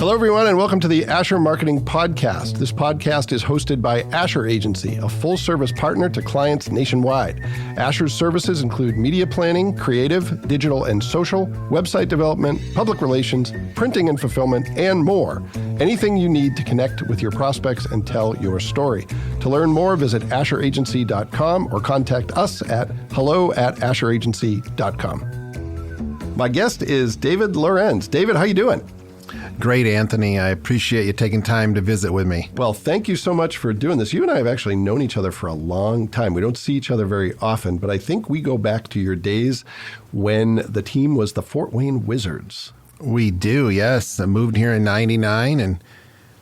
Hello, everyone, and welcome to the Asher Marketing Podcast. This podcast is hosted by Asher Agency, a full-service partner to clients nationwide. Asher's services include media planning, creative, digital and social, website development, public relations, printing and fulfillment, and more. Anything you need to connect with your prospects and tell your story. To learn more, visit asheragency.com or contact us at hello@asheragency.com. My guest is David Lorenz. David, how you doing? Great, Anthony. I appreciate you taking time to visit with me. Well, thank you so much for doing this. You and I have actually known each other for a long time. We don't see each other very often, but I think we go back to your days when the team was the Fort Wayne Wizards. We do, yes. I moved here in '99 and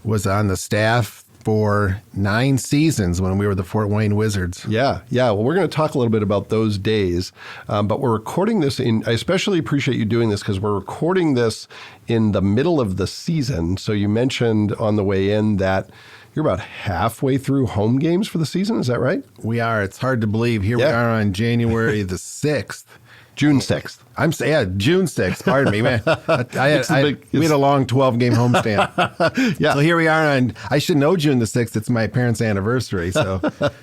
was on the staff for 9 seasons when we were the Fort Wayne Wizards. Yeah. Well, we're going to talk a little bit about those days, but we're recording this I especially appreciate you doing this because we're recording this in the middle of the season. So you mentioned on the way in that you're about halfway through home games for the season. Is that right? We are. It's hard to believe. Here we are on January the 6th. June 6th. June 6th. Pardon me, man. We had a long 12-game homestand. Yeah. So here we are I should know June the 6th. It's my parents' anniversary. So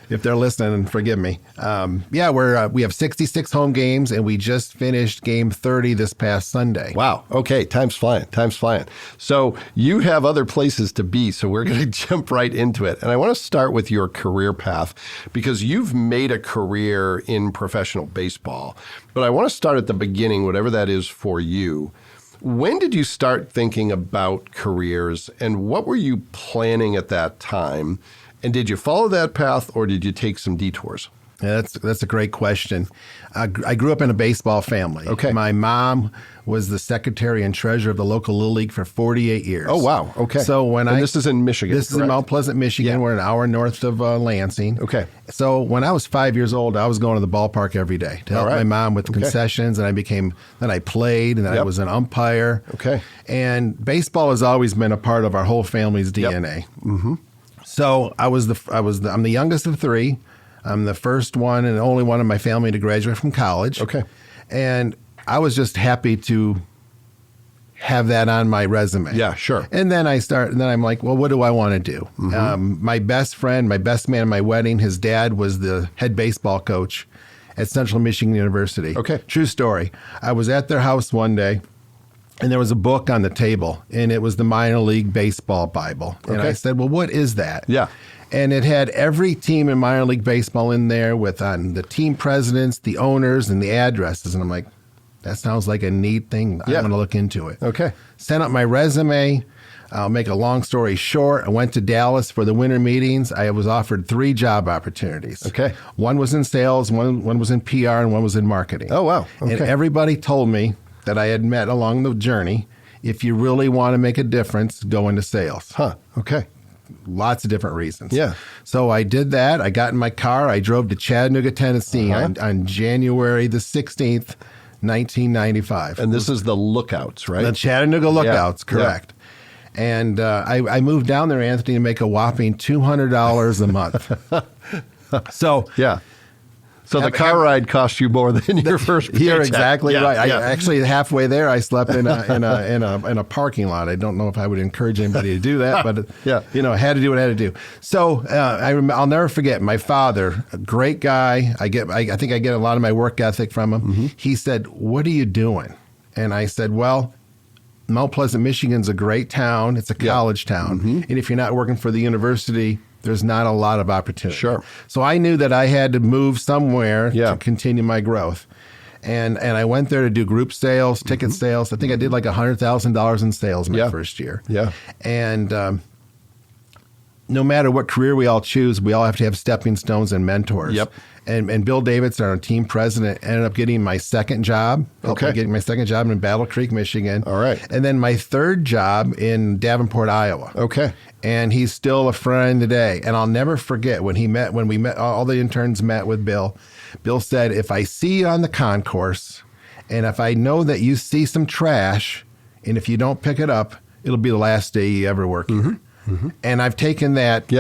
if they're listening, forgive me. We have 66 home games, and we just finished game 30 this past Sunday. Wow. Okay. Time's flying. So you have other places to be, so we're going to jump right into it. And I want to start with your career path because you've made a career in professional baseball. But I want to start at the beginning, whatever that is for you. When did you start thinking about careers, and what were you planning at that time? And did you follow that path, or did you take some detours? Yeah, that's a great question. I grew up in a baseball family. Okay. My mom was the secretary and treasurer of the local Little League for 48 years. Oh, wow. Okay. So this is in Michigan, This is in Mount Pleasant, Michigan. Yeah. We're an hour north of Lansing. Okay. So when I was 5 years old, I was going to the ballpark every day to help my mom with the concessions, and then I played, and then I was an umpire. Okay. And baseball has always been a part of our whole family's DNA. Yep. Mm-hmm. So I'm the youngest of 3. I'm the first one and only one in my family to graduate from college. Okay. And I was just happy to have that on my resume. Yeah, sure. And then I'm like, well, what do I want to do? Mm-hmm. My best friend, my best man at my wedding, his dad was the head baseball coach at Central Michigan University. Okay. True story. I was at their house one day, and there was a book on the table, and it was the minor league baseball Bible. And I said, well, what is that? Yeah. And it had every team in minor league baseball in there with the team presidents, the owners, and the addresses. And I'm like, that sounds like a neat thing. I want to look into it. Okay. Sent out my resume. I'll make a long story short. I went to Dallas for the winter meetings. I was offered 3 job opportunities. Okay. One was in sales, one was in PR, and one was in marketing. Oh, wow. Okay. And everybody told me that I had met along the journey, if you really want to make a difference, go into sales. Huh. Okay. Lots of different reasons. Yeah. So I did that. I got in my car. I drove to Chattanooga, Tennessee on January the 16th, 1995. And this is the Lookouts, right? The Chattanooga Lookouts, correct. Yeah. And I moved down there, Anthony, to make a whopping $200 a month. So So the car ride cost you more than your first paycheck. You're exactly right. Yeah. Actually, halfway there, I slept in a parking lot. I don't know if I would encourage anybody to do that, but I had to do what I had to do. So I'll never forget my father, a great guy. I think I get a lot of my work ethic from him. Mm-hmm. He said, "What are you doing?" And I said, "Well, Mount Pleasant, Michigan's a great town. It's a college town, and if you're not working for the university, there's not a lot of opportunity." Sure. So I knew that I had to move somewhere to continue my growth. And I went there to do group sales, ticket sales. I think I did like $100,000 in sales my first year. Yeah. And no matter what career we all choose, we all have to have stepping stones and mentors. Yep. And Bill Davidson, our team president, ended up getting my second job. Getting my second job in Battle Creek, Michigan. All right. And then my third job in Davenport, Iowa. Okay. And he's still a friend today. And I'll never forget when we met, all the interns met with Bill. Bill said, if I see you on the concourse, and if I know that you see some trash, and if you don't pick it up, it'll be the last day you ever work here. Mm-hmm. And I've taken that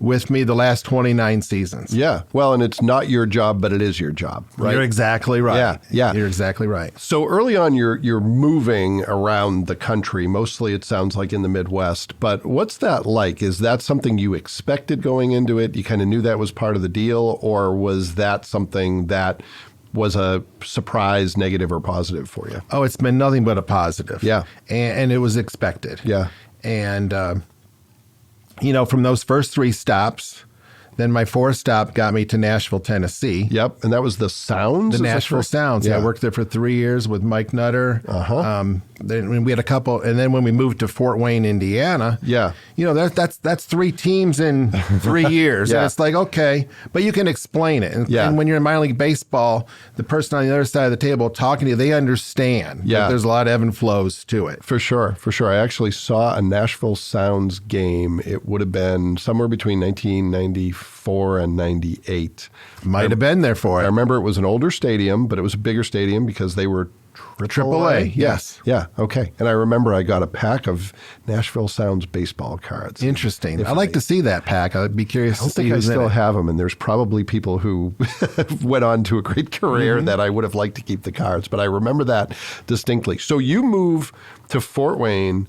with me the last 29 seasons. Yeah. Well, and it's not your job, but it is your job, right? You're exactly right. Yeah. Yeah. You're exactly right. So early on, you're moving around the country. Mostly, it sounds like in the Midwest. But what's that like? Is that something you expected going into it? You kind of knew that was part of the deal, or was that something that was a surprise, negative or positive for you? Oh, it's been nothing but a positive. Yeah. And it was expected. Yeah. And, from those first 3 stops, then my 4th stop got me to Nashville, Tennessee. Yep. And that was the Sounds? The Nashville Sounds. Yeah. I worked there for 3 years with Mike Nutter. Then we had a couple, and then when we moved to Fort Wayne, Indiana, that's 3 teams in 3 years. Yeah. And it's like, okay, but you can explain it. And when you're in minor league baseball, the person on the other side of the table talking to you, they understand that there's a lot of ebb and flows to it. For sure. I actually saw a Nashville Sounds game. It would have been somewhere between 1994 and 98. Might have been there for it. I remember it was an older stadium, but it was a bigger stadium because they were AAA, yes. Yeah, okay. And I remember I got a pack of Nashville Sounds baseball cards. Interesting. I'd like to see that pack. I'd be curious to see I who's in it. still have them, and there's probably people who went on to a great career that I would have liked to keep the cards, but I remember that distinctly. So you move to Fort Wayne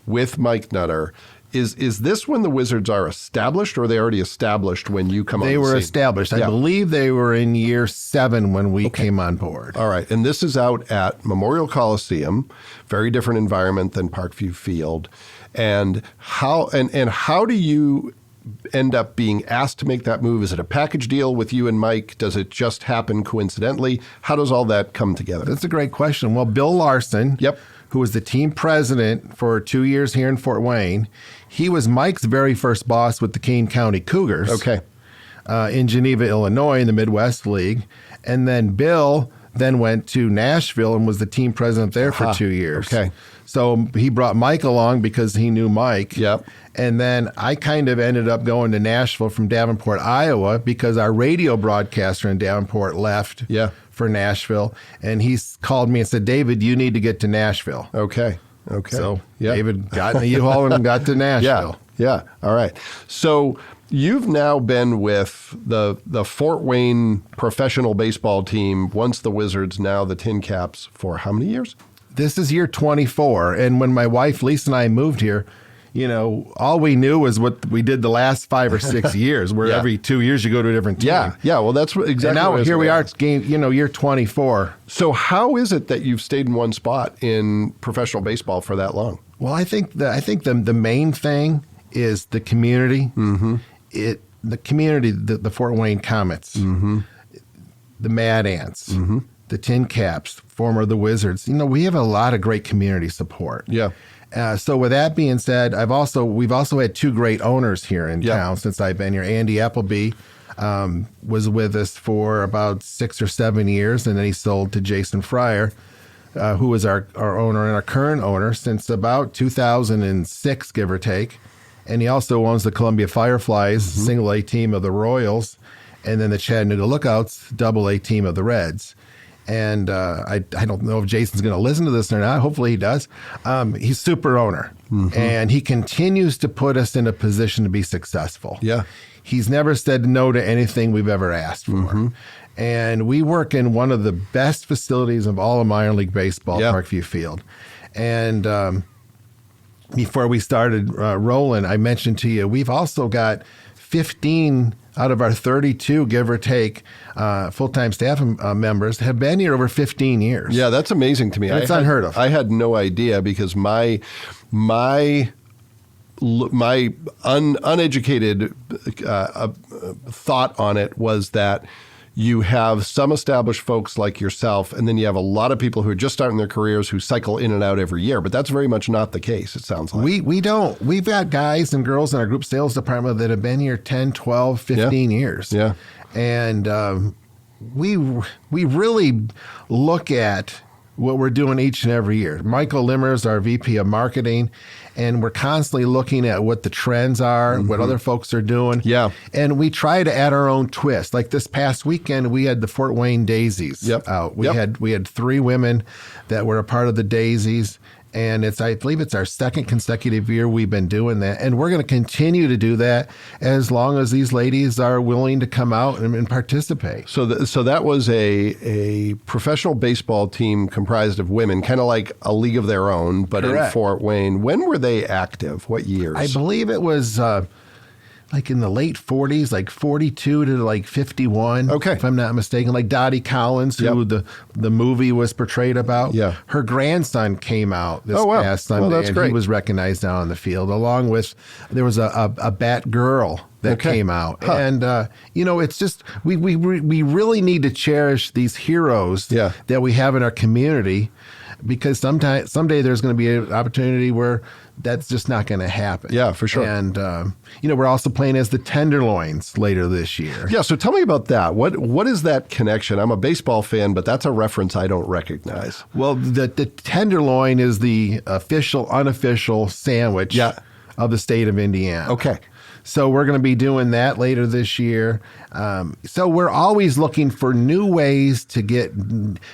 with Mike Nutter. Is this when the Wizards are established, or are they already established when you come on the scene? They were established. I believe they were in year 7 when we came on board. All right. And this is out at Memorial Coliseum, very different environment than Parkview Field. And how do you end up being asked to make that move? Is it a package deal with you and Mike? Does it just happen coincidentally? How does all that come together? That's a great question. Well, Bill Larson, who was the team president for 2 years here in Fort Wayne, he was Mike's very first boss with the Kane County Cougars. Okay. In Geneva, Illinois, in the Midwest League. And then Bill then went to Nashville and was the team president there for 2 years. Okay. So he brought Mike along because he knew Mike. Yep. And then I kind of ended up going to Nashville from Davenport, Iowa, because our radio broadcaster in Davenport left for Nashville. And he called me and said, "David, you need to get to Nashville." Okay. So David got in the U-Haul and got to Nashville. Yeah. All right. So you've now been with the Fort Wayne professional baseball team, once the Wizards, now the Tin Caps, for how many years? This is year 24. And when my wife, Lisa, and I moved here, all we knew was what we did the last 5 or 6 years, where every 2 years you go to a different team. Yeah. Well, that's exactly. And now here we are, year 24. So how is it that you've stayed in one spot in professional baseball for that long? Well, I think the main thing is the community. Mm-hmm. The community, the Fort Wayne Comets, the Mad Ants, the Tin Caps, former the Wizards. We have a lot of great community support. Yeah. So with that being said, we've also had 2 great owners here in town since I've been here. Andy Appleby was with us for about 6 or 7 years, and then he sold to Jason Fryer, who was our owner and our current owner since about 2006, give or take. And he also owns the Columbia Fireflies, single A team of the Royals, and then the Chattanooga Lookouts, double A team of the Reds. And I don't know if Jason's going to listen to this or not. Hopefully he does. He's super owner, and he continues to put us in a position to be successful. Yeah. He's never said no to anything we've ever asked for. And we work in one of the best facilities of all of minor league baseball, Parkview Field. And before we started rolling, I mentioned to you, we've also got 15 out of our 32, give or take, full-time staff members have been here over 15 years. Yeah, that's amazing to me. It's unheard of. I had no idea because my uneducated thought on it was that you have some established folks like yourself, and then you have a lot of people who are just starting their careers who cycle in and out every year. But that's very much not the case, it sounds like. We don't. We've got guys and girls in our group sales department that have been here 10, 12, 15 years. Yeah. And we really look at what we're doing each and every year. Michael Limmer is our VP of marketing, and we're constantly looking at what the trends are, what other folks are doing. Yeah. And we try to add our own twist. Like this past weekend, we had the Fort Wayne Daisies out. We had 3 women that were a part of the Daisies, And I believe it's our second consecutive year we've been doing that. And we're going to continue to do that as long as these ladies are willing to come out and participate. So that was a professional baseball team comprised of women, kind of like a league of their own, but Correct. in Fort Wayne. When were they active? What years? I believe it was like in the late 40s, like 42 to like 51, Okay. if I'm not mistaken. Like Dottie Collins, who the movie was portrayed about. Yeah. Her grandson came out this wow. past Sunday, Well, that's and great. he was recognized out on the field, along with, there was a bat girl that Okay. came out. Huh. And, it's just, we really need to cherish these heroes Yeah. that we have in our community, because someday there's going to be an opportunity where that's just not going to happen. Yeah, for sure. And, we're also playing as the Tenderloins later this year. Yeah, so tell me about that. What is that connection? I'm a baseball fan, but that's a reference I don't recognize. Well, the Tenderloin is the unofficial sandwich of the state of Indiana. Okay. So we're going to be doing that later this year. So we're always looking for new ways to get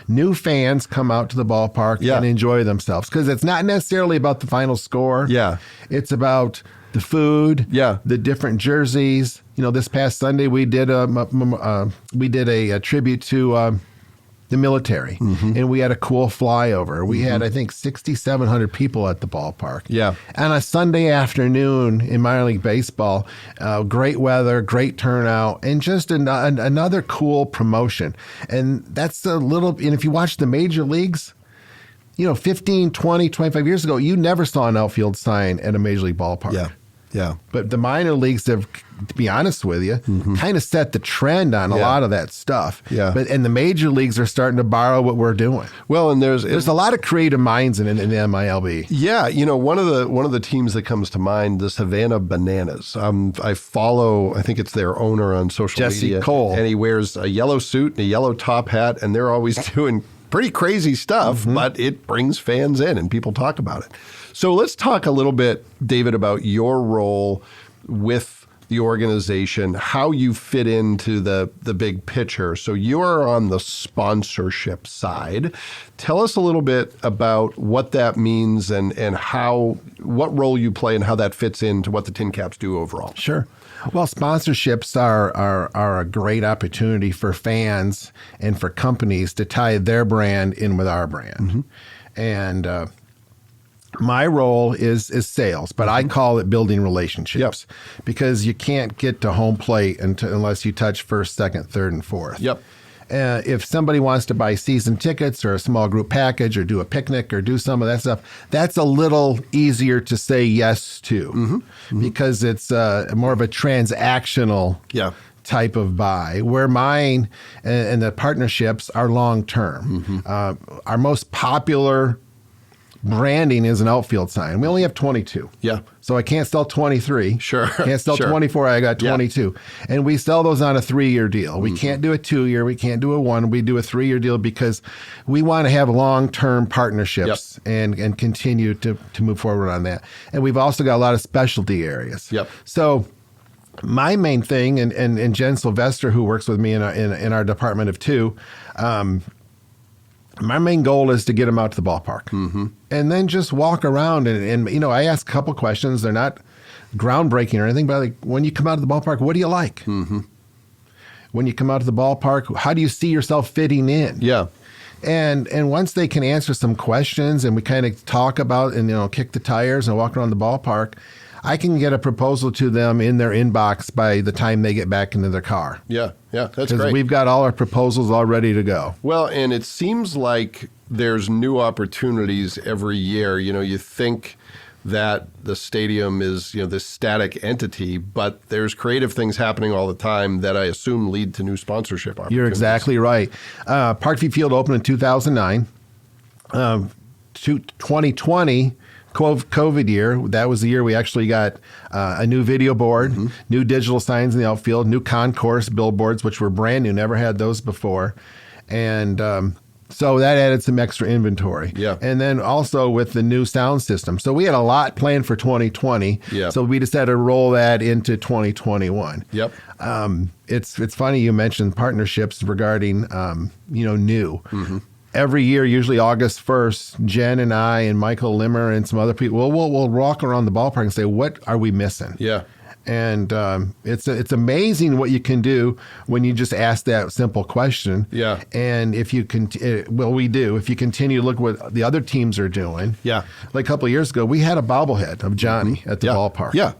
new fans come out to the ballpark and enjoy themselves, because it's not necessarily about the final score. Yeah. It's about the food, the different jerseys. This past Sunday we did a tribute to the military, and we had a cool flyover. We had, I think, 6,700 people at the ballpark. Yeah. On a Sunday afternoon in minor league baseball, great weather, great turnout, and just another cool promotion. And that's and if you watch the major leagues, 15, 20, 25 years ago, you never saw an outfield sign at a major league ballpark. Yeah. Yeah. But the minor leagues have, to be honest with you, kind of set the trend on a lot of that stuff. Yeah. And the major leagues are starting to borrow what we're doing. Well, and there's a lot of creative minds in the MILB. Yeah, one of the teams that comes to mind, the Savannah Bananas. I follow, I think it's their owner on social media. Jesse Cole. And he wears a yellow suit and a yellow top hat, and they're always doing pretty crazy stuff, but it brings fans in and people talk about it. So let's talk a little bit, David, about your role with the organization, how you fit into the big picture. So you're on the sponsorship side. Tell us a little bit about what that means and what role you play and how that fits into what the Tin Caps do overall. Sure. Well, sponsorships are a great opportunity for fans and for companies to tie their brand in with our brand. And my role is sales, but I call it building relationships, because you can't get to home plate unless you touch first, second, third, and fourth. Yep. If somebody wants to buy season tickets or a small group package or do a picnic or do some of that stuff, that's a little easier to say yes to, because it's more of a transactional type of buy, where mine and the partnerships are long term. Our most popular branding is an outfield sign. We only have 22. Yeah. So I can't sell 23. Sure. Can't sell 24. I got 22. And we sell those on a 3-year deal. We can't do a 2-year. We can't do a 1. We do a 3-year deal because we want to have long-term partnerships and continue to move forward on that. And we've also got a lot of specialty areas. So my main thing, and Jen Sylvester, who works with me in our department of 2, my main goal is to get them out to the ballpark and then just walk around. And I ask a couple questions. They're not groundbreaking or anything, but when you come out of the ballpark, what do you like? When you come out of the ballpark, how do you see yourself fitting in? And once they can answer some questions and we kind of talk about and, kick the tires and walk around the ballpark, I can get a proposal to them in their inbox by the time they get back into their car. That's great. Because we've got all our proposals all ready to go. Well, and it seems like there's new opportunities every year. You think that the stadium is, this static entity, but there's creative things happening all the time that I assume lead to new sponsorship opportunities. You're exactly right. Parkview Field opened in 2009. 2020, COVID year, that was the year we actually got a new video board, new digital signs in the outfield, new concourse billboards, which were brand new, never had those before. And so that added some extra inventory. And then also with the new sound system. So we had a lot planned for 2020. So we decided to roll that into 2021. It's funny you mentioned partnerships regarding, new. every year, usually August 1st, Jen and I and Michael Limmer and some other people, we'll walk around the ballpark and say, what are we missing? Yeah. And it's amazing what you can do when you just ask that simple question. Yeah. And if you if you continue to look what the other teams are doing. Yeah. Like a couple of years ago, we had a bobblehead of Johnny at the ballpark. Yeah.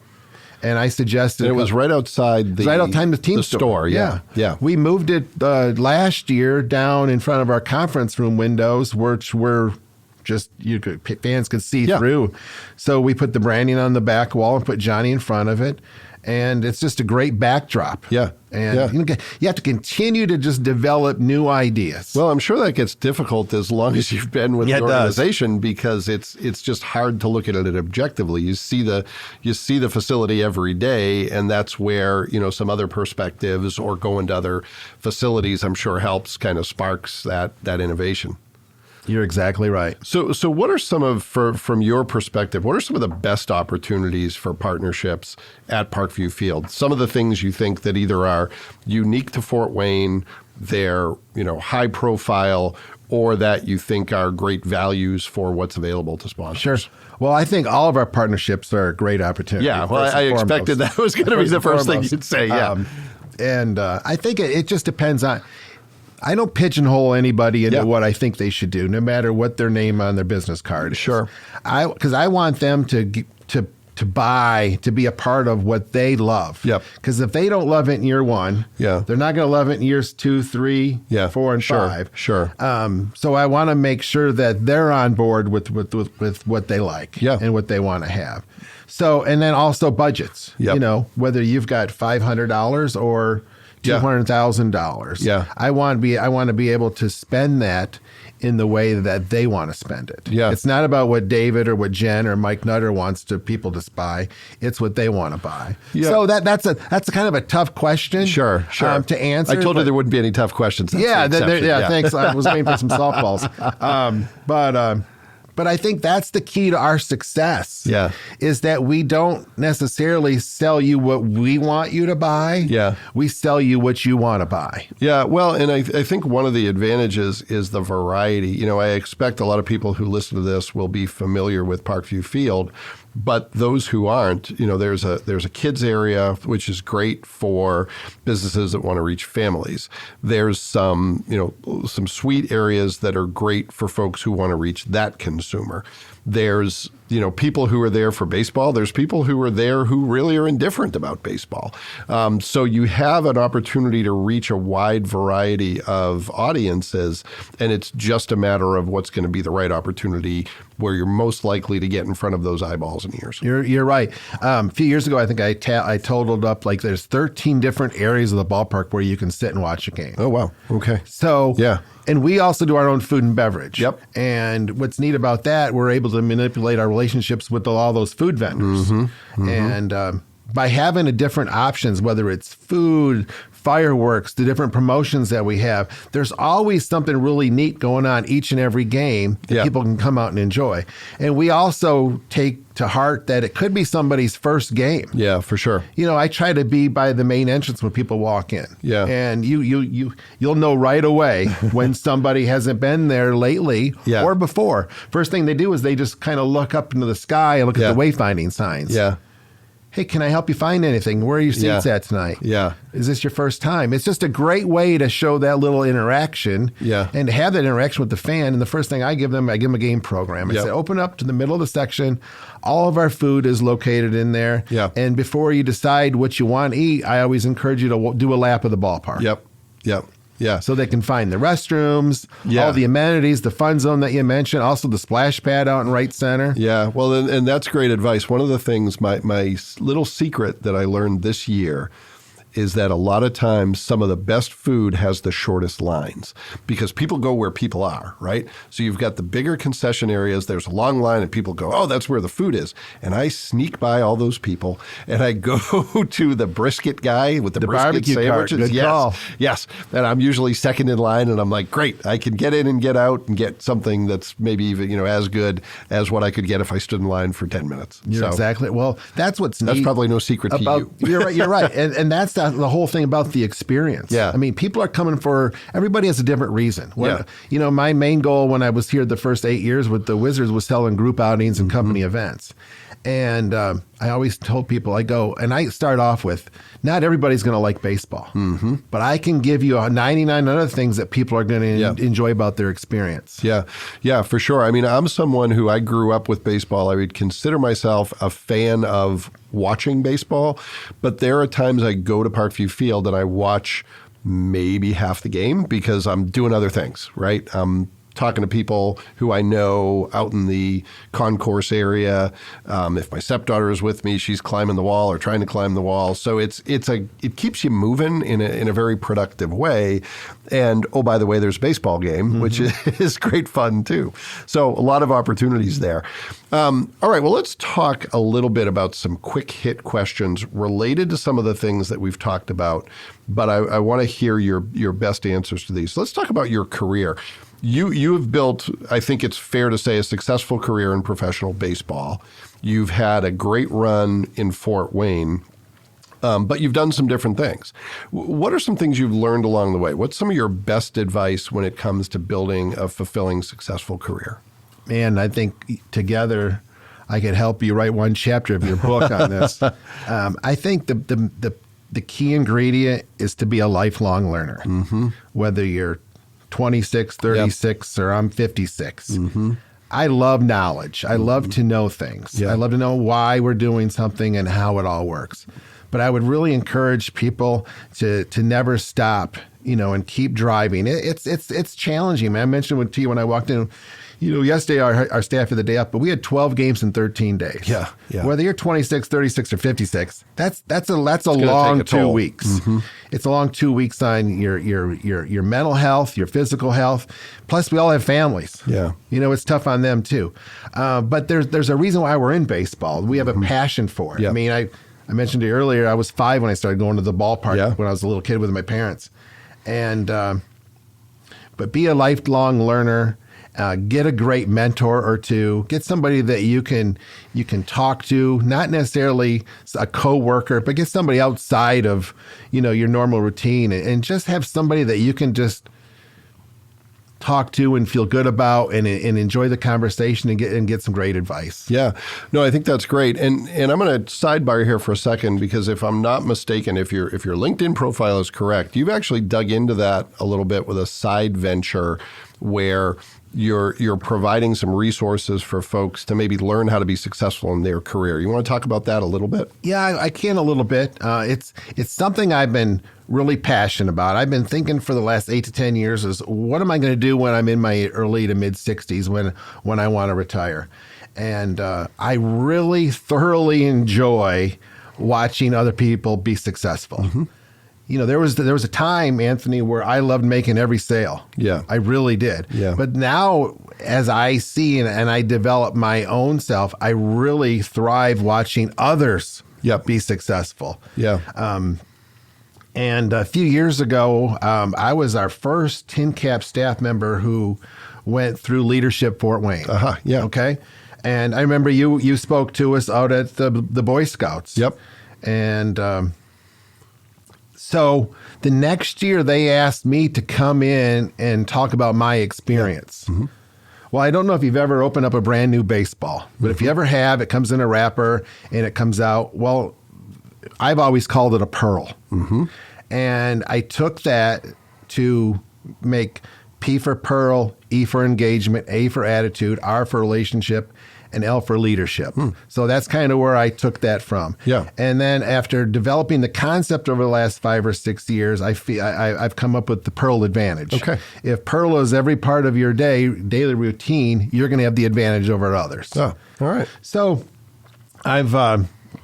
And I suggested and it was right outside the team store. Yeah. Yeah. We moved it last year down in front of our conference room windows, which were just fans could see through. So we put the branding on the back wall and put Johnny in front of it. And it's just a great backdrop. Yeah. And you have to continue to just develop new ideas. Well, I'm sure that gets difficult as long as you've been with the organization because it's just hard to look at it objectively. You see the facility every day, and that's where, some other perspectives or going to other facilities, I'm sure helps kind of sparks that innovation. You're exactly right. So what are from your perspective, what are some of the best opportunities for partnerships at Parkview Field? Some of the things you think that either are unique to Fort Wayne, they're, high profile, or that you think are great values for what's available to sponsors? Sure. Well, I think all of our partnerships are a great opportunity. Yeah, well, I expected that was going to be the first thing you'd say, yeah. And I think it just depends on... I don't pigeonhole anybody into what I think they should do, no matter what their name on their business card is. Sure. Because I want them to be a part of what they love. Yep. Because if they don't love it in year one, they're not going to love it in years 2, 3, 4, and 5. Sure. So I want to make sure that they're on board with what they like and what they want to have. So, and then also budgets. Yep. Whether you've got $500 or $200,000. Yeah. I want to be able to spend that in the way that they want to spend it. Yeah. It's not about what David or what Jen or Mike Nutter wants people to buy. It's what they want to buy. Yeah. So that's a kind of a tough question. Sure. To answer. I told you there wouldn't be any tough questions. That's thanks. I was waiting for some softballs. But I think that's the key to our success. Yeah. Is that we don't necessarily sell you what we want you to buy. Yeah. We sell you what you want to buy. Yeah. Well, and I think one of the advantages is the variety. I expect a lot of people who listen to this will be familiar with Parkview Field. But those who aren't, there's a kids area, which is great for businesses that want to reach families. There's some sweet areas that are great for folks who want to reach that consumer. There's, people who are there for baseball. There's people who are there who really are indifferent about baseball. So you have an opportunity to reach a wide variety of audiences, and it's just a matter of what's going to be the right opportunity where you're most likely to get in front of those eyeballs and ears. You're right. A few years ago, I think I totaled up there's 13 different areas of the ballpark where you can sit and watch a game. Oh, wow. Okay. So, and we also do our own food and beverage. Yep. And what's neat about that, we're able to manipulate our relationships with all those food vendors. Mm-hmm. Mm-hmm. And by having different options, whether it's food, fireworks, the different promotions that we have, there's always something really neat going on each and every game that people can come out and enjoy. And we also take to heart that it could be somebody's first game. Yeah, for sure. I try to be by the main entrance when people walk in. Yeah. And you'll know right away when somebody hasn't been there lately or before. First thing they do is they just kind of look up into the sky and look at the wayfinding signs. Yeah. Hey, can I help you find anything? Where are your seats at tonight? Yeah. Is this your first time? It's just a great way to show that little interaction and to have that interaction with the fan. And the first thing I give them a game program. I say, open up to the middle of the section. All of our food is located in there. Yeah. And before you decide what you want to eat, I always encourage you to do a lap of the ballpark. Yep. Yeah. So they can find the restrooms, all the amenities, the fun zone that you mentioned, also the splash pad out in right center. Yeah. Well, and that's great advice. One of the things, my little secret that I learned this year is that a lot of times some of the best food has the shortest lines because people go where people are, right? So you've got the bigger concession areas. There's a long line and people go, oh, that's where the food is. And I sneak by all those people and I go to the brisket guy with the brisket barbecue sandwiches. Cart. Good call. Yes. And I'm usually second in line and I'm like, great, I can get in and get out and get something that's maybe even, as good as what I could get if I stood in line for 10 minutes. Exactly. Well, that's what's neat. That's probably no secret to you. You're right. And that's the whole thing about the experience. Yeah. I mean, people are coming for, everybody has a different reason. My main goal when I was here the first 8 years with the Wizards was selling group outings and company events. And I always told people, and I start off with, not everybody's going to like baseball, but I can give you 99 other things that people are going to enjoy about their experience. Yeah, for sure. I mean, I'm someone who I grew up with baseball. I would consider myself a fan of watching baseball, but there are times I go to Parkview Field and I watch maybe half the game because I'm doing other things, right? I'm talking to people who I know out in the concourse area. If my stepdaughter is with me, she's climbing the wall or trying to climb the wall. So it keeps you moving in a very productive way. And oh, by the way, there's a baseball game, which is great fun too. So a lot of opportunities there. All right, well, let's talk a little bit about some quick hit questions related to some of the things that we've talked about. But I want to hear your best answers to these. So let's talk about your career. You have built, I think it's fair to say, a successful career in professional baseball. You've had a great run in Fort Wayne, but you've done some different things. What are some things you've learned along the way? What's some of your best advice when it comes to building a fulfilling, successful career? Man, I think together I could help you write one chapter of your book on this. I think the key ingredient is to be a lifelong learner, whether you're 26, 36, or I'm 56. I love knowledge. I love to know things. I love to know why we're doing something and how it all works. But I would really encourage people to never stop, and keep driving. It's challenging, man. I mentioned to you when I walked in, yesterday our staff had the day up, but we had 12 games in 13 days. Yeah. Whether you're 26, 36, or 56, that's a long 2 weeks. It's a long 2 weeks on your mental health, your physical health. Plus, we all have families. Yeah. It's tough on them too. But there's a reason why we're in baseball. We have a passion for it. Yeah. I mean, I mentioned to you earlier, I was 5 when I started going to the ballpark when I was a little kid with my parents. And but be a lifelong learner. Get a great mentor or two. Get somebody that you can talk to, not necessarily a coworker, but get somebody outside of your normal routine, and just have somebody that you can just talk to and feel good about, and enjoy the conversation and get some great advice. Yeah, no, I think that's great. And I'm going to sidebar here for a second, because if I'm not mistaken, if your LinkedIn profile is correct, you've actually dug into that a little bit with a side venture where you're providing some resources for folks to maybe learn how to be successful in their career. You want to talk about that a little bit? Yeah, I can a little bit. It's something I've been really passionate about. I've been thinking for the last 8 to 10 years is, what am I going to do when I'm in my early to mid 60s when I want to retire? And I really thoroughly enjoy watching other people be successful. There was a time, Anthony, where I loved making every sale. Yeah. I really did. Yeah. But now, as I see and I develop my own self, I really thrive watching others be successful. Yeah. And a few years ago, I was our first tin cap staff member who went through Leadership Fort Wayne. Yeah. Okay. And I remember you spoke to us out at the Boy Scouts. Yep. And so the next year they asked me to come in and talk about my experience. Well, I don't know if you've ever opened up a brand new baseball, but if you ever have, it comes in a wrapper and it comes out. Well, I've always called it a pearl. And I took that to make P for pearl, E for engagement, A for attitude, R for relationship, and L for leadership. So that's kind of where I took that from. Yeah. And then after developing the concept over the last 5 or 6 years, I've come up with the Pearl advantage. Okay. If Pearl is every part of your daily routine, you're going to have the advantage over others. Oh, all right. So I've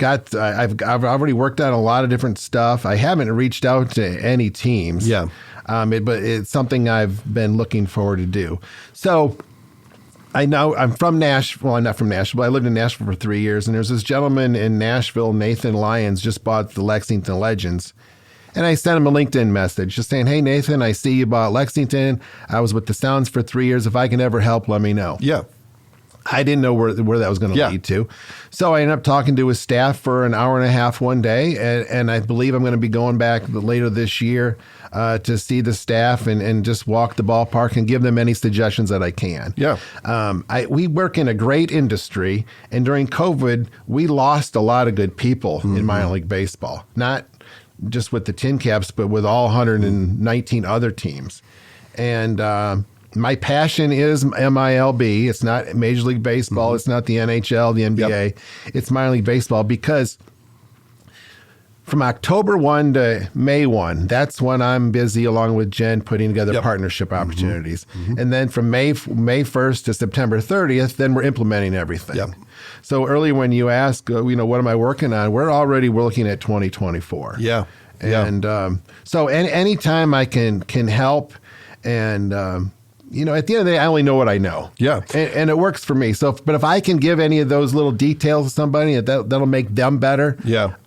already worked on a lot of different stuff. I haven't reached out to any teams. Yeah. But it's something I've been looking forward to do. So I know I'm from Nashville. Well, I'm not from Nashville, but I lived in Nashville for 3 years. And there's this gentleman in Nashville, Nathan Lyons, just bought the Lexington Legends. And I sent him a LinkedIn message just saying, hey, Nathan, I see you bought Lexington. I was with the Sounds for 3 years. If I can ever help, let me know. Yeah. I didn't know where that was going to lead to. So I ended up talking to his staff for an hour and a half one day. And I believe I'm going to be going back later this year to see the staff and just walk the ballpark and give them any suggestions that I can. Yeah. We work in a great industry. And during COVID, we lost a lot of good people in minor league baseball, not just with the Tin Caps, but with all 119 other teams. And my passion is MILB. It's not Major League Baseball. It's not the NHL, the NBA. It's minor league baseball, because from October 1 to May 1, that's when I'm busy along with Jen putting together partnership opportunities. And then from May 1st to September 30th, then we're implementing everything. So earlier when you ask, what am I working on? We're looking at 2024. And so anytime I can help, and at the end of the day, I only know what I know. And it works for me. So, but if I can give any of those little details to somebody, that'll make them better.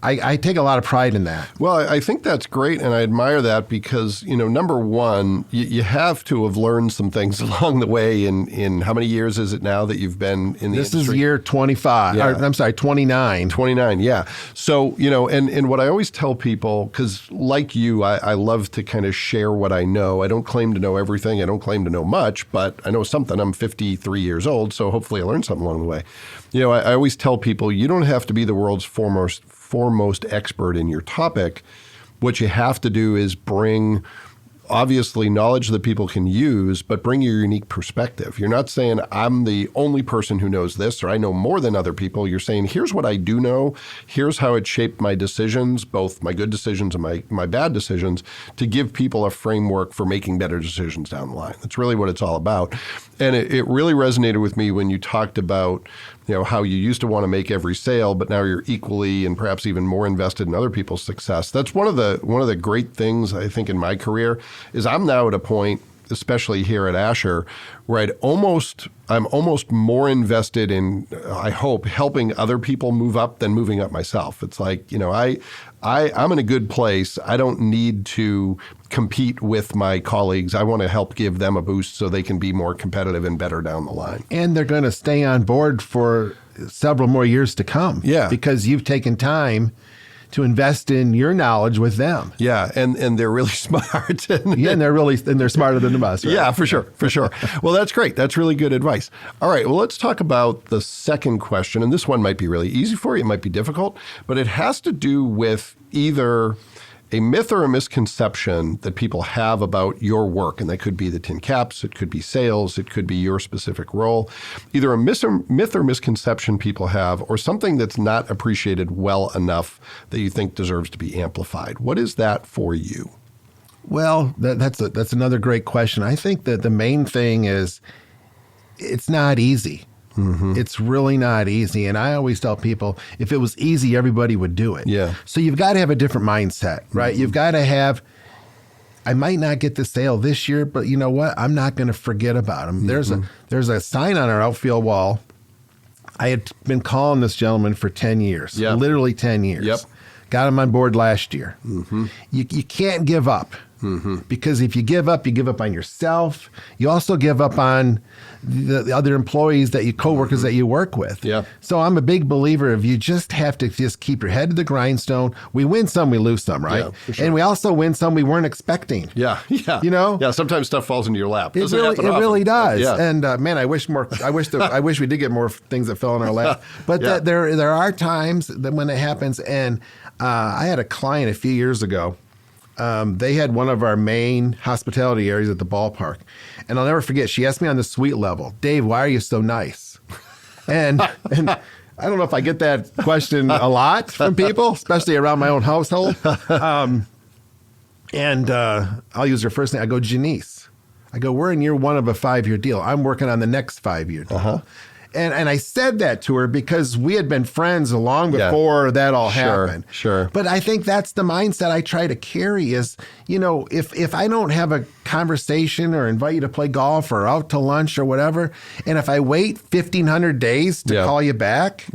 I take a lot of pride in that. Well, I think that's great, and I admire that because, number one, you have to have learned some things along the way. In how many years is it now that you've been in the industry? This is year 25. Or, I'm sorry, 29. 29, yeah. So, and what I always tell people, because like you, I love to kind of share what I know. I don't claim to know everything. I don't claim to know much, but I know something. I'm 53 years old, so hopefully I learned something along the way. I always tell people, you don't have to be the world's foremost expert in your topic. What you have to do is bring, obviously, knowledge that people can use, but bring your unique perspective. You're not saying I'm the only person who knows this, or I know more than other people. You're saying, here's what I do know. Here's how it shaped my decisions, both my good decisions and my bad decisions, to give people a framework for making better decisions down the line. That's really what it's all about. And it really resonated with me when you talked about how you used to want to make every sale, but now you're equally and perhaps even more invested in other people's success. That's one of the great things I think in my career is I'm now at a point, especially here at Asher, where I'm almost more invested in, I hope, helping other people move up than moving up myself. It's like, I'm in a good place. I don't need to compete with my colleagues. I want to help give them a boost so they can be more competitive and better down the line. And they're going to stay on board for several more years to come. Because you've taken time to invest in your knowledge with them. And they're really smart. And they're smarter than us, right? Yeah, for sure. Well, that's great. That's really good advice. All right, well, let's talk about the second question. And this one might be really easy for you. It might be difficult, but it has to do with either a myth or a misconception that people have about your work. And that could be the Tin Caps, it could be sales, it could be your specific role. Either a myth or misconception people have, or something that's not appreciated well enough that you think deserves to be amplified. What is that for you? Well, that's another great question. I think that the main thing is it's not easy. It's really not easy. And I always tell people, if it was easy, everybody would do it. So you've got to have a different mindset, right? You've got to have, I might not get the sale this year, but you know what? I'm not going to forget about them. There's a sign on our outfield wall. I had been calling this gentleman for 10 years, literally 10 years. Got him on board last year. You can't give up. Because if you give up on yourself. You also give up on the other employees, coworkers that you work with. So I'm a big believer of you just have to just keep your head to the grindstone. We win some, we lose some, right? And we also win some we weren't expecting. Sometimes stuff falls into your lap. It really does. And man, I wish we did get more things that fell in our lap. But there are times that when it happens. And I had a client a few years ago. They had one of our main hospitality areas at the ballpark. And I'll never forget, she asked me on the suite level, Dave, why are you so nice? And I don't know if I get that question a lot from people, especially around my own household. And I'll use her first name. I go, Janice. I go, we're in year one of a 5-year deal. I'm working on the next 5-year deal. And I said that to her because we had been friends long before that all happened. But I think that's the mindset I try to carry is, if I don't have a conversation or invite you to play golf or out to lunch or whatever, and if I wait 1,500 days to call you back,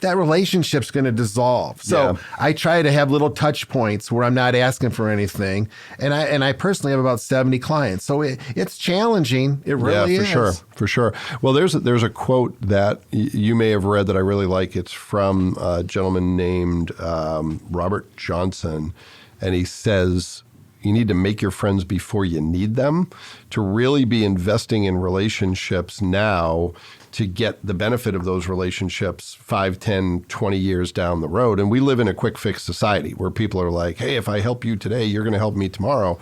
that relationship's going to dissolve. So I try to have little touch points where I'm not asking for anything. And I personally have about 70 clients. So it's challenging. It really is. For sure. Well, there's a quote that you may have read that I really like. It's from a gentleman named Robert Johnson. And he says, you need to make your friends before you need them. To really be investing in relationships now to get the benefit of those relationships 5, 10, 20 years down the road. And we live in a quick fix society where people are like, hey, if I help you today, you're going to help me tomorrow.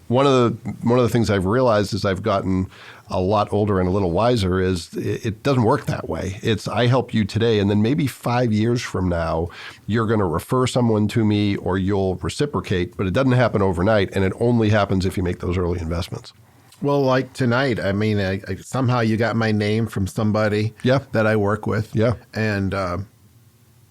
One of the things I've realized as I've gotten a lot older and a little wiser is it doesn't work that way. It's I help you today, and then maybe 5 years from now, you're going to refer someone to me or you'll reciprocate, but it doesn't happen overnight, and it only happens if you make those early investments. Well, like tonight, I mean, I somehow you got my name from somebody that I work with. Yeah. And,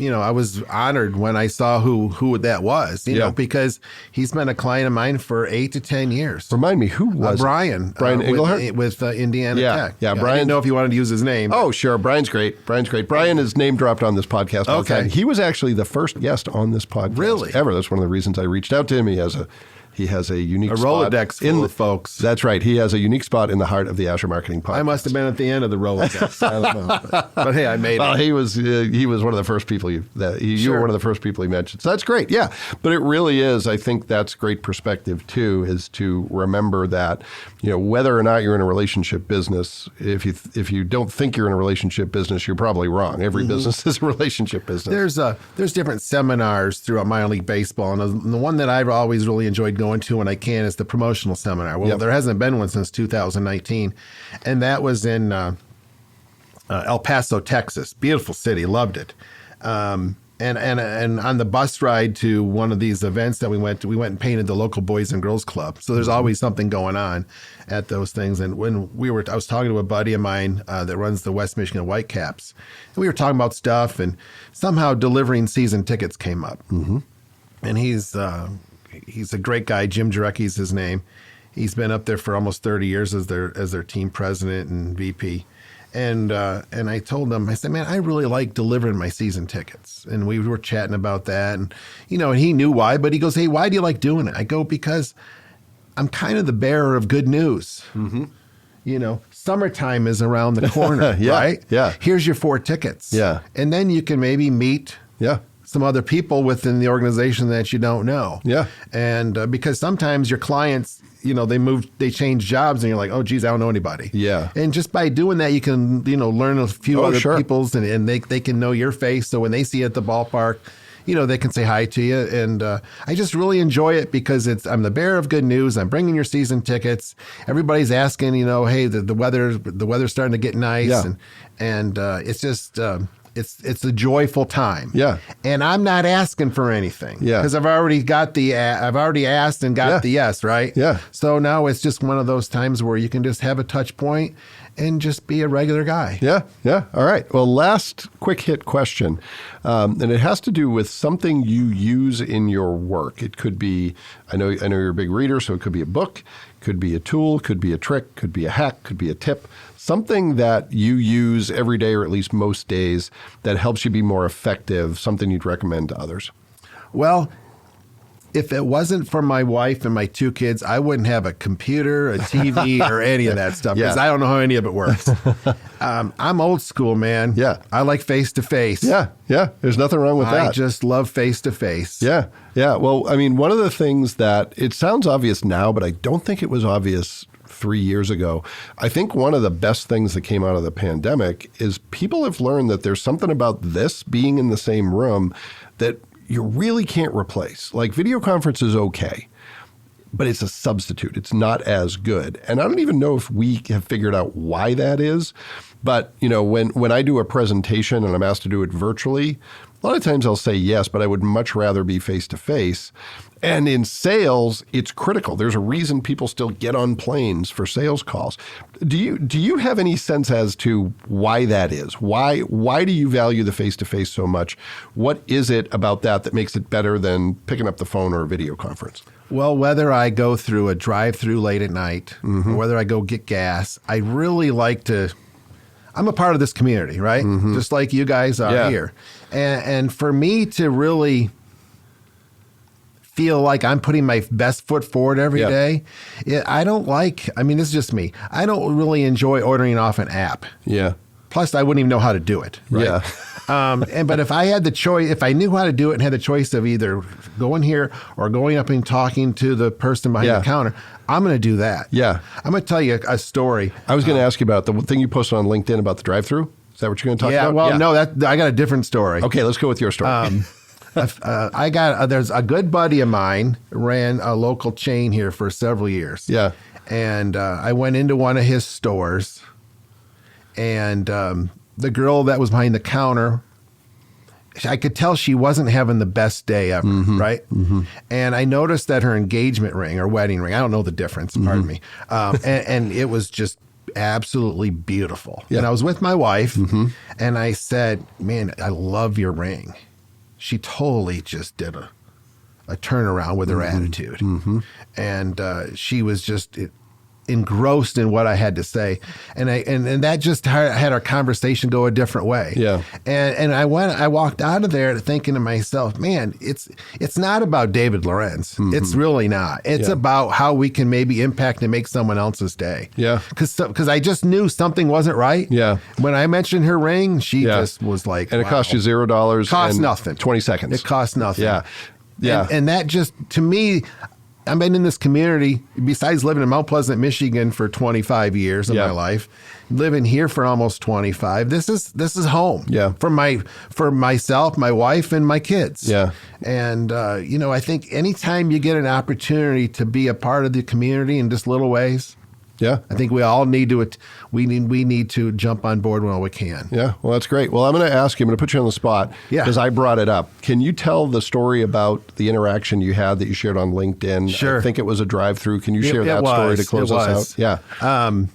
I was honored when I saw who that was, you know, because he's been a client of mine for 8 to 10 years. Remind me, who was Brian Englehart? With Indiana Tech. Yeah, Brian. I didn't know if you wanted to use his name. Oh, sure. Brian's great. Brian is name dropped on this podcast all the time. He was actually the first guest on this podcast ever. That's one of the reasons I reached out to him. He has a unique spot. Rolodex full of folks. That's right. He has a unique spot in the heart of the Azure Marketing Podcast. I must have been at the end of the Rolodex. I don't know. But hey, I made it. Well, he was one of the first people you were one of the first people he mentioned. So that's great. Yeah. But it really is, I think that's great perspective too, is to remember that, whether or not you're in a relationship business, if you don't think you're in a relationship business, you're probably wrong. Every business is a relationship business. There's different seminars throughout minor league baseball, and the one that I've always really enjoyed going to when I can is the promotional seminar. Well, there hasn't been one since 2019, and that was in El Paso, Texas. Beautiful city, loved it. And on the bus ride to one of these events that we went and painted the local Boys and Girls Club. So there's always something going on at those things. And when I was talking to a buddy of mine that runs the West Michigan Whitecaps, and we were talking about stuff, and somehow delivering season tickets came up. Mm-hmm. And he's a great guy. Jim Jarecki's his name. He's been up there for almost 30 years as their team president and VP. And I told him, I said, man, I really like delivering my season tickets. And we were chatting about that. And, and he knew why, but he goes, hey, why do you like doing it? I go, because I'm kind of the bearer of good news. Mm-hmm. Summertime is around the corner, right? Yeah. Here's your 4 tickets. Yeah. And then you can maybe meet some other people within the organization that you don't know. Yeah. And because sometimes your clients, they change jobs and you're like, oh, geez, I don't know anybody. Yeah. And just by doing that, you can, learn a few other people's and they can know your face. So when they see you at the ballpark, they can say hi to you. And I just really enjoy it because I'm the bearer of good news. I'm bringing your season tickets. Everybody's asking, hey, the weather's starting to get nice. Yeah. And it's just... It's a joyful time. Yeah. And I'm not asking for anything. Yeah. Because I've already asked and got the yes, right? Yeah. So now it's just one of those times where you can just have a touch point and just be a regular guy. Yeah. Yeah. All right. Well, last quick hit question. And it has to do with something you use in your work. It could be, I know you're a big reader, so it could be a book, could be a tool, could be a trick, could be a hack, could be a tip. Something that you use every day or at least most days that helps you be more effective, something you'd recommend to others. Well, if it wasn't for my wife and my 2 kids, I wouldn't have a computer, a TV, or any of that stuff because I don't know how any of it works. I'm old school, man. Yeah. I like face-to-face. Yeah. Yeah. There's nothing wrong with that. I just love face-to-face. Yeah. Yeah. Well, I mean, one of the things that it sounds obvious now, but I don't think it was obvious 3 years ago. I think one of the best things that came out of the pandemic is people have learned that there's something about this being in the same room that you really can't replace. Like video conference is okay, but it's a substitute. It's not as good. And I don't even know if we have figured out why that is. But, when I do a presentation and I'm asked to do it virtually, a lot of times I'll say yes, but I would much rather be face-to-face. And in sales, it's critical. There's a reason people still get on planes for sales calls. Do you have any sense as to why that is? Why do you value the face-to-face so much? What is it about that makes it better than picking up the phone or a video conference? Well, whether I go through a drive-through late at night, or whether I go get gas, I really like to I'm a part of this community, right? Just like you guys are here. And for me to really feel like I'm putting my best foot forward every day, I don't like, I mean, this is just me. I don't really enjoy ordering off an app. Yeah. Plus, I wouldn't even know how to do it. Right? Yeah. But if I had the choice, if I knew how to do it and had the choice of either going here or going up and talking to the person behind the counter, I'm going to do that. Yeah. I'm going to tell you a story. I was going to ask you about the thing you posted on LinkedIn about the drive-thru. Is that what you're going to talk about? Well, no, I got a different story. Okay, let's go with your story. There's a good buddy of mine ran a local chain here for several years. Yeah. And I went into one of his stores, and the girl that was behind the counter, I could tell she wasn't having the best day ever, right? And I noticed that her engagement ring or wedding ring, I don't know the difference, pardon me, and it was just absolutely beautiful. Yeah. And I was with my wife, and I said, man, I love your ring. She totally just did a turnaround with her attitude. And she was just engrossed in what I had to say. And that just had our conversation go a different way. Yeah. And I walked out of there thinking to myself, man, it's not about David Lorenz. It's really not. It's about how we can maybe impact and make someone else's day. Yeah. Because I just knew something wasn't right. Yeah. When I mentioned her ring, she just was like, and it cost you $0. Cost nothing. 20 seconds. It cost nothing. Yeah. Yeah. And that just, to me, I've been in this community, besides living in Mount Pleasant, Michigan for 25 years of my life, living here for almost 25. This is home. Yeah. For myself, my wife, and my kids. Yeah. And, I think anytime you get an opportunity to be a part of the community in just little ways, I think we all need to, we need to jump on board while we can. Yeah, well, that's great. Well, I'm going to ask you, I'm going to put you on the spot because I brought it up. Can you tell the story about the interaction you had that you shared on LinkedIn? Sure. I think it was a drive-through. Can you share that story to close us out? Yeah.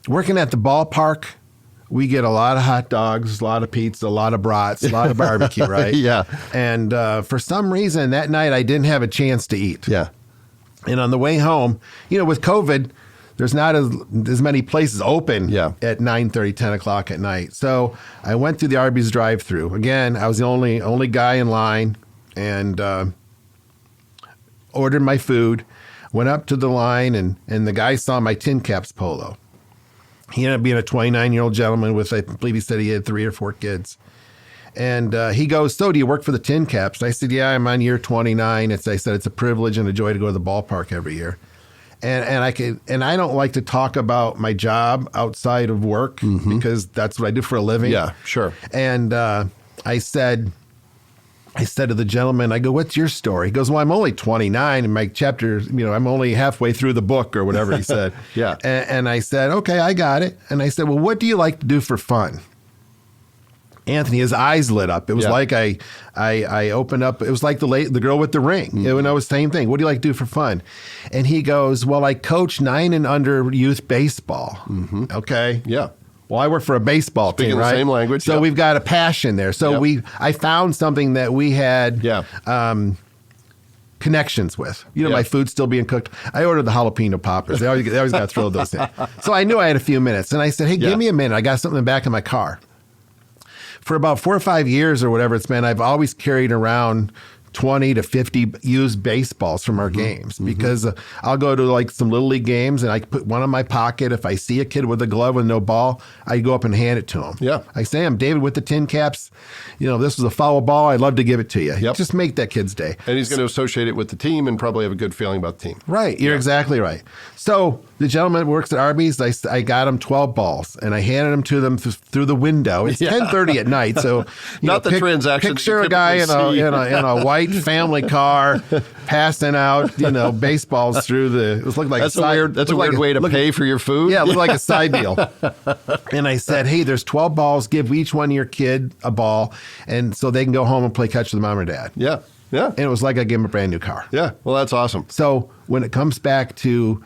Working at the ballpark, we get a lot of hot dogs, a lot of pizza, a lot of brats, a lot of barbecue, right? Yeah. And for some reason, that night I didn't have a chance to eat. Yeah. And on the way home, with COVID, there's not as many places open at 9:30, 10 o'clock at night. So I went through the Arby's drive-thru. Again, I was the only guy in line, and ordered my food, went up to the line, and the guy saw my Tin Caps polo. He ended up being a 29-year-old gentleman with, I believe he said he had 3 or 4 kids. And he goes, so do you work for the Tin Caps? And I said, yeah, I'm on year 29. I said, it's a privilege and a joy to go to the ballpark every year. And I don't like to talk about my job outside of work because that's what I do for a living. Yeah, sure. And I said to the gentleman, I go, what's your story? He goes, well, I'm only 29 and my chapter, I'm only halfway through the book or whatever he said. Yeah. And I said, okay, I got it. And I said, well, what do you like to do for fun? Anthony, his eyes lit up. It was like I opened up. It was like the girl with the ring. It was the same thing. What do you like to do for fun? And he goes, well, I coach 9 and under youth baseball. Okay. Yeah. Well, I work for a baseball Speaking team, right? the same language. So we've got a passion there. So I found something that we had connections with. My food's still being cooked. I ordered the jalapeno poppers. They always got to throw those in. So I knew I had a few minutes. And I said, hey, give me a minute. I got something in the back of my car. For about 4 or 5 years or whatever it's been, I've always carried around 20 to 50 used baseballs from our games because I'll go to like some little league games and I put one in my pocket. If I see a kid with a glove with no ball, I go up and hand it to him. Yeah. I say, I'm David with the Tin Caps. This was a foul ball. I'd love to give it to you. Yep. Just make that kid's day. And he's going to associate it with the team and probably have a good feeling about the team. Right. You're exactly right. So the gentleman that works at Arby's, I got him 12 balls and I handed them to them through the window. It's 10:30 at night. So not the transaction. Picture a guy in a white family car passing out, baseballs through the. It looked like that's a weird way to pay for your food. Yeah, it looked like a side deal. And I said, hey, there's 12 balls. Give each one of your kid a ball, and so they can go home and play catch with mom or dad. Yeah. Yeah. And it was like I gave him a brand new car. Yeah. Well, that's awesome. So when it comes back to,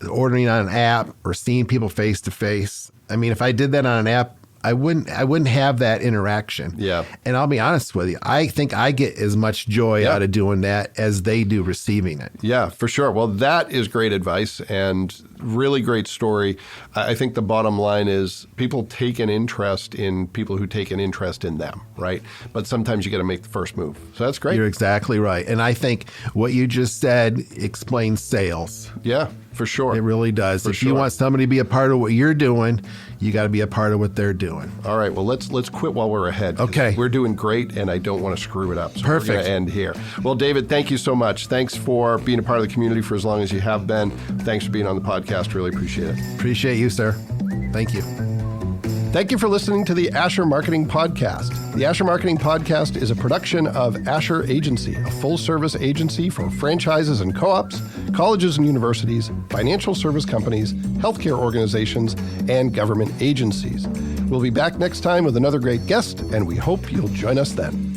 ordering on an app or seeing people face to face, I mean, if I did that on an app, I wouldn't have that interaction. Yeah. And I'll be honest with you, I think I get as much joy out of doing that as they do receiving it. Yeah, for sure. Well, that is great advice and really great story. I think the bottom line is people take an interest in people who take an interest in them, right? But sometimes you got to make the first move. So that's great. You're exactly right. And I think what you just said explains sales. Yeah, for sure. It really does. If you want somebody to be a part of what you're doing, you got to be a part of what they're doing. All right. Well, let's quit while we're ahead. Okay. We're doing great, and I don't want to screw it up. So Perfect. We're going to end here. Well, David, thank you so much. Thanks for being a part of the community for as long as you have been. Thanks for being on the podcast. Really appreciate it. Appreciate you, sir. Thank you. Thank you for listening to the Asher Marketing Podcast. The Asher Marketing Podcast is a production of Asher Agency, a full-service agency for franchises and co-ops, colleges and universities, financial service companies, healthcare organizations, and government agencies. We'll be back next time with another great guest, and we hope you'll join us then.